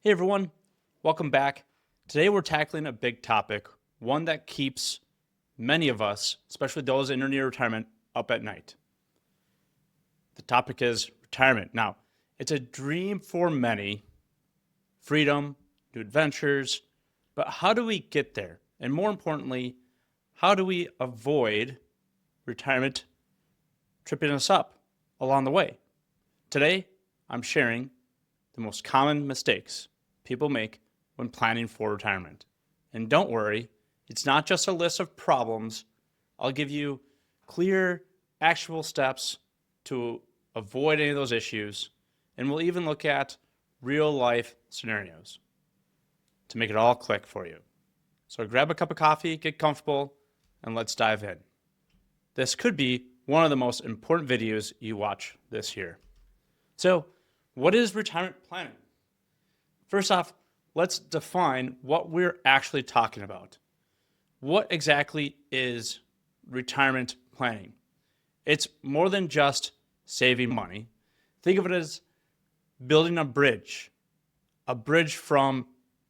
Hey everyone, welcome back. Today we're tackling a big topic, one that keeps many of us, especially those in or near retirement, up at night. The topic is retirement. Now, it's a dream for many, freedom, new adventures, but how do we get there? And more importantly, how do we avoid retirement tripping us up along the way? Today, I'm sharing the most common mistakes people make when planning for retirement. And don't worry, it's not just a list of problems. I'll give you clear, actionable steps to avoid any of those issues. And we'll even look at real life scenarios to make it all click for you. So grab a cup of coffee, get comfortable, and let's dive in. This could be one of the most important videos you watch this year. So, what is retirement planning? First off, let's define what we're actually talking about. What exactly is retirement planning? It's more than just saving money. Think of it as building a bridge from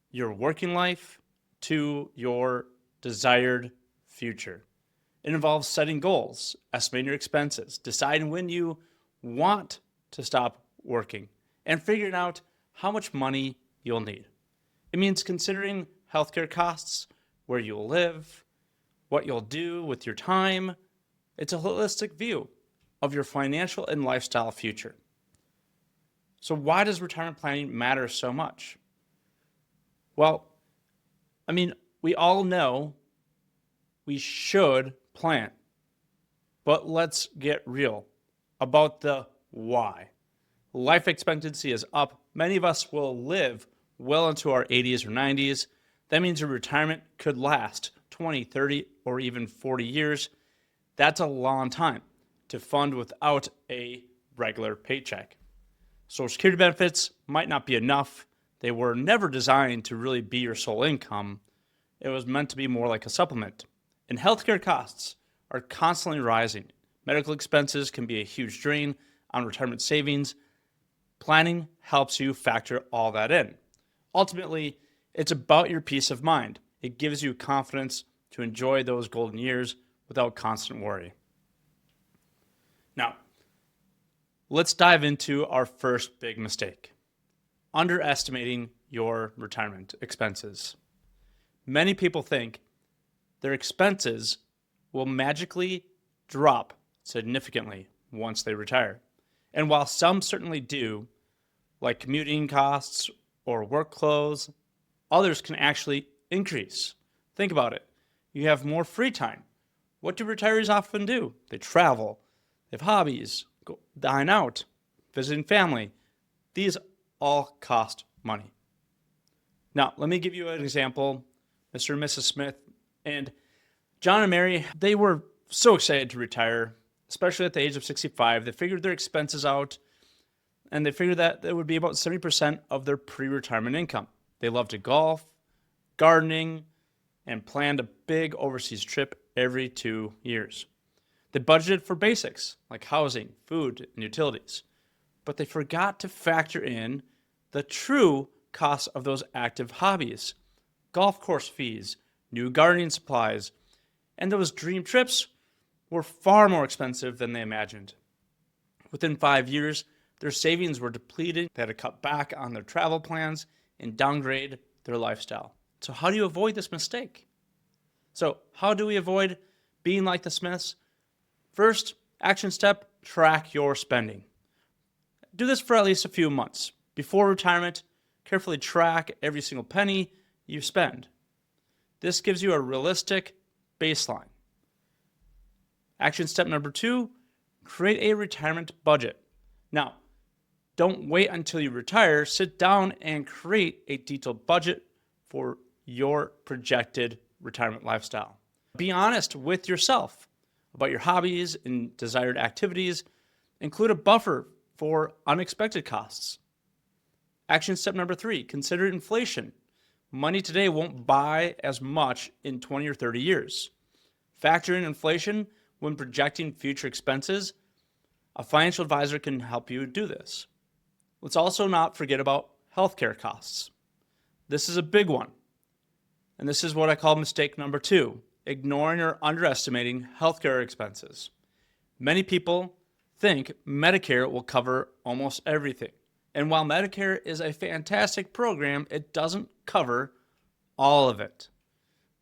your working life to your desired future. It involves setting goals, estimating your expenses, deciding when you want to stop working, and figuring out how much money you'll need. It means considering healthcare costs, where you'll live, what you'll do with your time. It's a holistic view of your financial and lifestyle future. So why does retirement planning matter so much? Well, we all know we should plan, but let's get real about the why. Life expectancy is up. Many of us will live well into our 80s or 90s. That means your retirement could last 20, 30, or even 40 years. That's a long time to fund without a regular paycheck. Social Security benefits might not be enough. They were never designed to really be your sole income. It was meant to be more like a supplement. And healthcare costs are constantly rising. Medical expenses can be a huge drain on retirement savings. Planning helps you factor all that in. Ultimately, it's about your peace of mind. It gives you confidence to enjoy those golden years without constant worry. Now, let's dive into our first big mistake: underestimating your retirement expenses. Many people think their expenses will magically drop significantly once they retire. And while some certainly do, like commuting costs or work clothes, others can actually increase. Think about it. You have more free time. What do retirees often do? They travel, they have hobbies, go dine out, visiting family. These all cost money. Now, let me give you an example. Mr. and Mrs. Smith and John and Mary, they were so excited to retire, especially at the age of 65. They figured their expenses out, and they figured that it would be about 70% of their pre-retirement income. They loved to golf, gardening, and planned a big overseas trip every 2 years. They budgeted for basics like housing, food, and utilities, but they forgot to factor in the true cost of those active hobbies: golf course fees, new gardening supplies, and those dream trips were far more expensive than they imagined. Within 5 years, their savings were depleted. They had to cut back on their travel plans and downgrade their lifestyle. So how do you avoid this mistake? So how do we avoid being like the Smiths? First, action step, track your spending. Do this for at least a few months. Before retirement, carefully track every single penny you spend. This gives you a realistic baseline. Action step number 2, create a retirement budget. Now, don't wait until you retire. Sit down and create a detailed budget for your projected retirement lifestyle. Be honest with yourself about your hobbies and desired activities. Include a buffer for unexpected costs. Action step number 3, consider inflation. Money today won't buy as much in 20 or 30 years. Factor in inflation when projecting future expenses. A financial advisor can help you do this. Let's also not forget about healthcare costs. This is a big one. And this is what I call mistake number 2, ignoring or underestimating healthcare expenses. Many people think Medicare will cover almost everything. And while Medicare is a fantastic program, it doesn't cover all of it.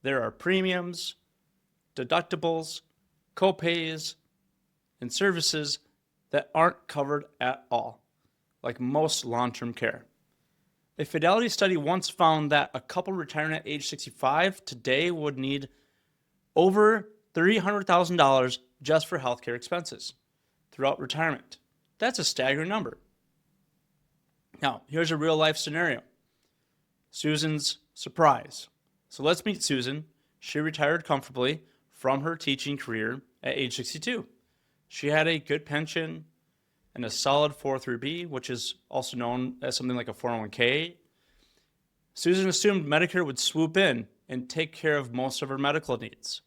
There are premiums, deductibles, copays, and services that aren't covered at all, like most long-term care. A Fidelity study once found that a couple retiring at age 65 today would need over $300,000 just for healthcare expenses throughout retirement. That's a staggering number. Now, here's a real life scenario. Susan's surprise. So let's meet Susan. She retired comfortably from her teaching career at age 62. She had a good pension and a solid 403B, which is also known as something like a 401k. Susan assumed Medicare would swoop in and take care of most of her medical needs.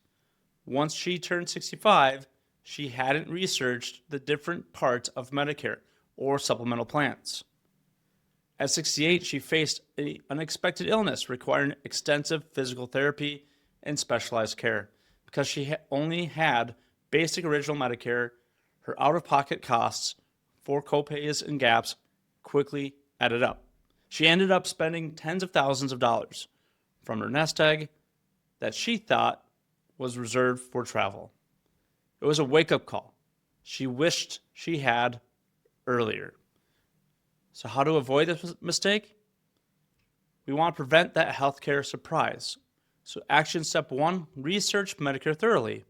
Once she turned 65, she hadn't researched the different parts of Medicare or supplemental plans. At 68, she faced an unexpected illness requiring extensive physical therapy and specialized care. Because she only had basic original Medicare, her out-of-pocket costs for copays and gaps quickly added up. She ended up spending tens of thousands of dollars from her nest egg that she thought was reserved for travel. It was a wake-up call she wished she had earlier. So how to avoid this mistake? We want to prevent that healthcare surprise. So action step 1, research Medicare thoroughly.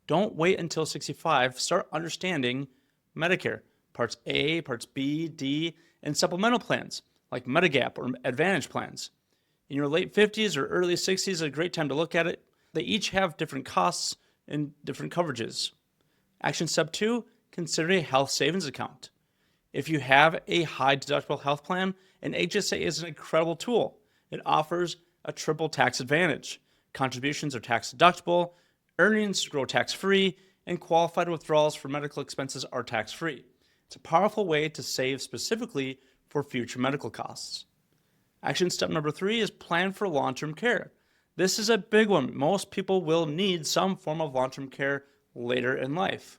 Don't wait until 65. Start understanding Medicare, Parts A, Parts B, D, and supplemental plans like Medigap or Advantage plans. In your late 50s or early 60s is a great time to look at it. They each have different costs and different coverages. Action step 2, consider a health savings account. If you have a high deductible health plan, an HSA is an incredible tool. It offers a triple tax advantage. Contributions are tax deductible, earnings grow tax-free, and qualified withdrawals for medical expenses are tax-free. It's a powerful way to save specifically for future medical costs. Action step number 3 is plan for long-term care. This is a big one. Most people will need some form of long-term care later in life.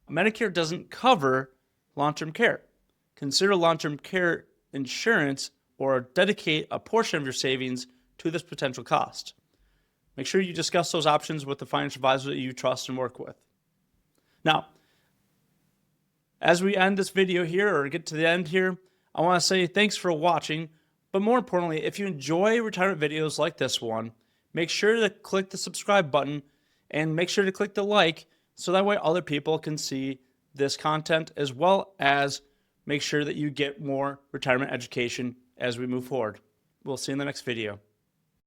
Medicare doesn't cover long-term care. Consider long-term care insurance or dedicate a portion of your savings to this potential cost. Make sure you discuss those options with the financial advisor that you trust and work with. Now, as we end this video here or get to the end here, I want to say thanks for watching. But more importantly, if you enjoy retirement videos like this one, make sure to click the subscribe button and make sure to click the like so that way other people can see this content, as well as make sure that you get more retirement education as we move forward. We'll see you in the next video.